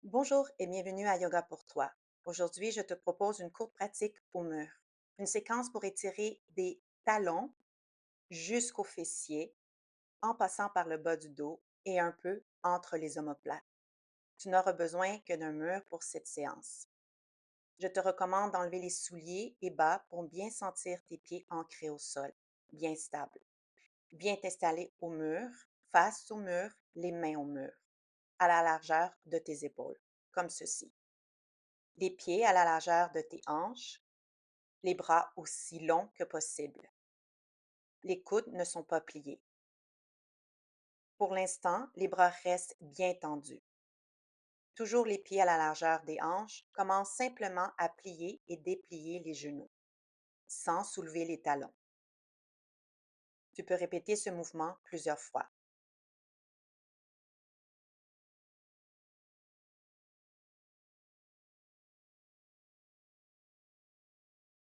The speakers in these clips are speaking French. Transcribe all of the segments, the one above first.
Bonjour et bienvenue à Yoga pour toi. Aujourd'hui, je te propose une courte pratique au mur. Une séquence pour étirer des talons jusqu'aux fessiers en passant par le bas du dos et un peu entre les omoplates. Tu n'auras besoin que d'un mur pour cette séance. Je te recommande d'enlever les souliers et bas pour bien sentir tes pieds ancrés au sol, bien stables. Bien t'installer au mur, face au mur, les mains au mur, à la largeur de tes épaules, comme ceci. Les pieds à la largeur de tes hanches, les bras aussi longs que possible. Les coudes ne sont pas pliés. Pour l'instant, les bras restent bien tendus. Toujours les pieds à la largeur des hanches, commence simplement à plier et déplier les genoux, sans soulever les talons. Tu peux répéter ce mouvement plusieurs fois.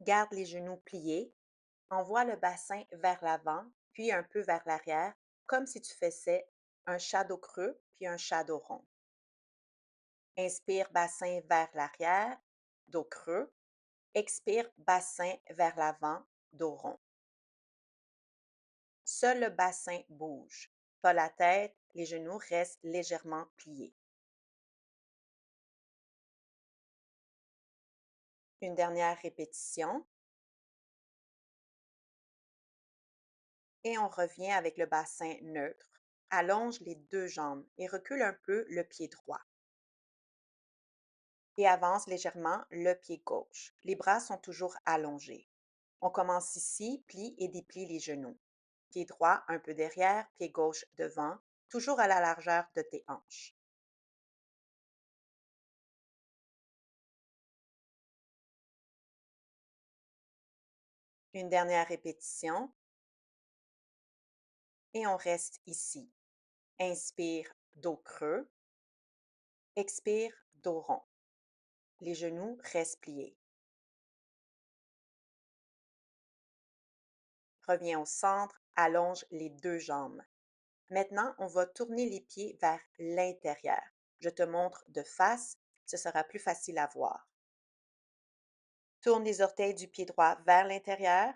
Garde les genoux pliés, envoie le bassin vers l'avant, puis un peu vers l'arrière, comme si tu faisais un shadow creux, puis un shadow rond. Inspire, bassin vers l'arrière, dos creux. Expire, bassin vers l'avant, dos rond. Seul le bassin bouge, pas la tête, les genoux restent légèrement pliés. Une dernière répétition et on revient avec le bassin neutre. Allonge les deux jambes et recule un peu le pied droit. Et avance légèrement le pied gauche. Les bras sont toujours allongés. On commence ici, plie et déplie les genoux. Pied droit un peu derrière, pied gauche devant, toujours à la largeur de tes hanches. Une dernière répétition et on reste ici. Inspire, dos creux. Expire, dos rond. Les genoux restent pliés. Reviens au centre, allonge les deux jambes. Maintenant, on va tourner les pieds vers l'intérieur. Je te montre de face, ce sera plus facile à voir. Tourne les orteils du pied droit vers l'intérieur.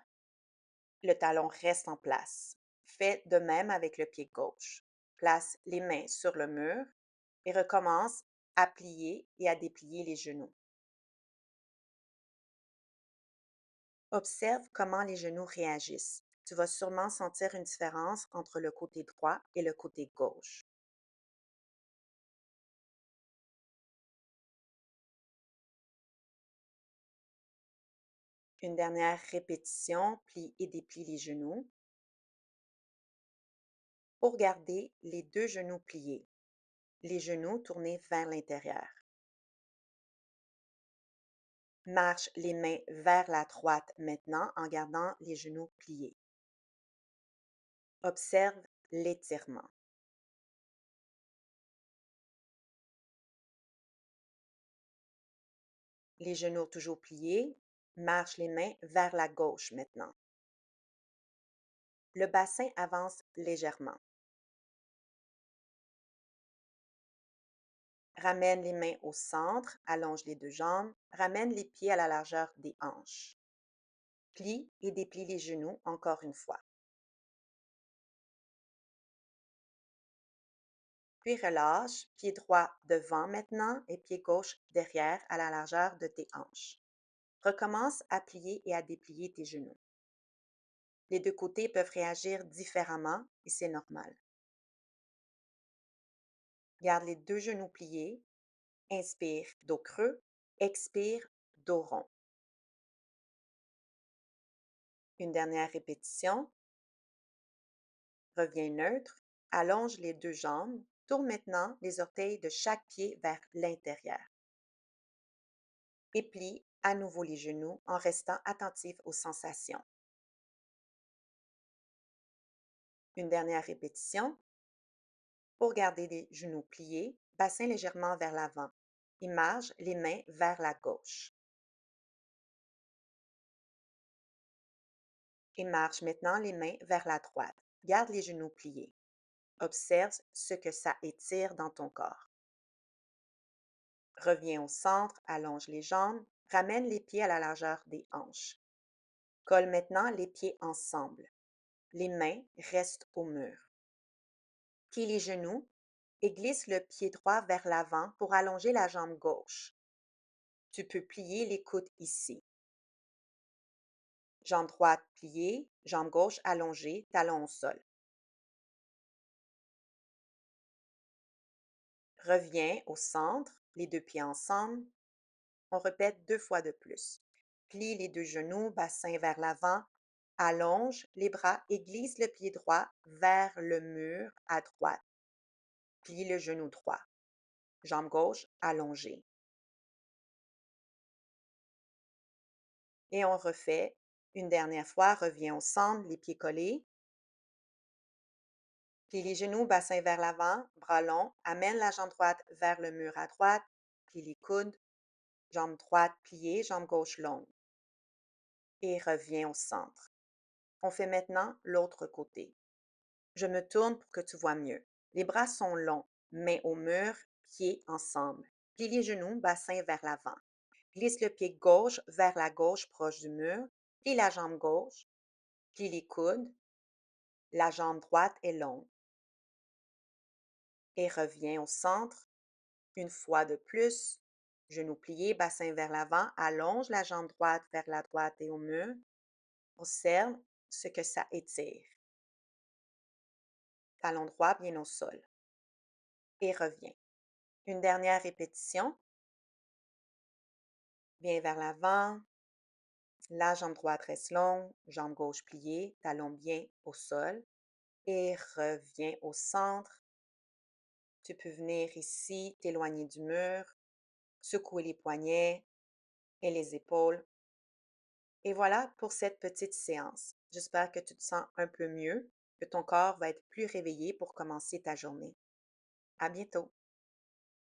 Le talon reste en place. Fais de même avec le pied gauche. Place les mains sur le mur et recommence à plier et à déplier les genoux. Observe comment les genoux réagissent. Tu vas sûrement sentir une différence entre le côté droit et le côté gauche. Une dernière répétition, plie et déplie les genoux pour garder les deux genoux pliés, les genoux tournés vers l'intérieur. Marche les mains vers la droite maintenant en gardant les genoux pliés. Observe l'étirement. Les genoux toujours pliés. Marche les mains vers la gauche maintenant. Le bassin avance légèrement. Ramène les mains au centre, allonge les deux jambes, ramène les pieds à la largeur des hanches. Plie et déplie les genoux encore une fois. Puis relâche, pied droit devant maintenant et pied gauche derrière à la largeur de tes hanches. Recommence à plier et à déplier tes genoux. Les deux côtés peuvent réagir différemment et c'est normal. Garde les deux genoux pliés. Inspire, dos creux. Expire, dos rond. Une dernière répétition. Reviens neutre. Allonge les deux jambes. Tourne maintenant les orteils de chaque pied vers l'intérieur. Et plie à nouveau les genoux en restant attentif aux sensations. Une dernière répétition. Pour garder les genoux pliés, bassin légèrement vers l'avant. Image les mains vers la gauche. Et marche maintenant les mains vers la droite. Garde les genoux pliés. Observe ce que ça étire dans ton corps. Reviens au centre, allonge les jambes, ramène les pieds à la largeur des hanches. Colle maintenant les pieds ensemble. Les mains restent au mur. Plie les genoux et glisse le pied droit vers l'avant pour allonger la jambe gauche. Tu peux plier les coudes ici. Jambe droite pliée, jambe gauche allongée, talon au sol. Reviens au centre, les deux pieds ensemble. On répète 2 fois de plus. Plie les deux genoux, bassin vers l'avant, allonge les bras et glisse le pied droit vers le mur à droite. Plie le genou droit. Jambe gauche allongée. Et on refait une dernière fois. Reviens au centre, les pieds collés. Plie les genoux, bassin vers l'avant, bras longs. Amène la jambe droite vers le mur à droite. Plie les coudes. Jambe droite pliée, jambe gauche longue. Et reviens au centre. On fait maintenant l'autre côté. Je me tourne pour que tu vois mieux. Les bras sont longs, mains au mur, pieds ensemble. Plie les genoux, bassin vers l'avant. Glisse le pied gauche vers la gauche proche du mur. Plie la jambe gauche. Plie les coudes. La jambe droite est longue. Et reviens au centre. Une fois de plus. Genoux pliés, bassin vers l'avant. Allonge la jambe droite vers la droite et au mur. Observe ce que ça étire. Talon droit bien au sol. Et reviens. Une dernière répétition. Viens vers l'avant. La jambe droite reste longue, jambe gauche pliée, talon bien au sol. Et reviens au centre. Tu peux venir ici, t'éloigner du mur, secouer les poignets et les épaules. Et voilà pour cette petite séance. J'espère que tu te sens un peu mieux, que ton corps va être plus réveillé pour commencer ta journée. À bientôt.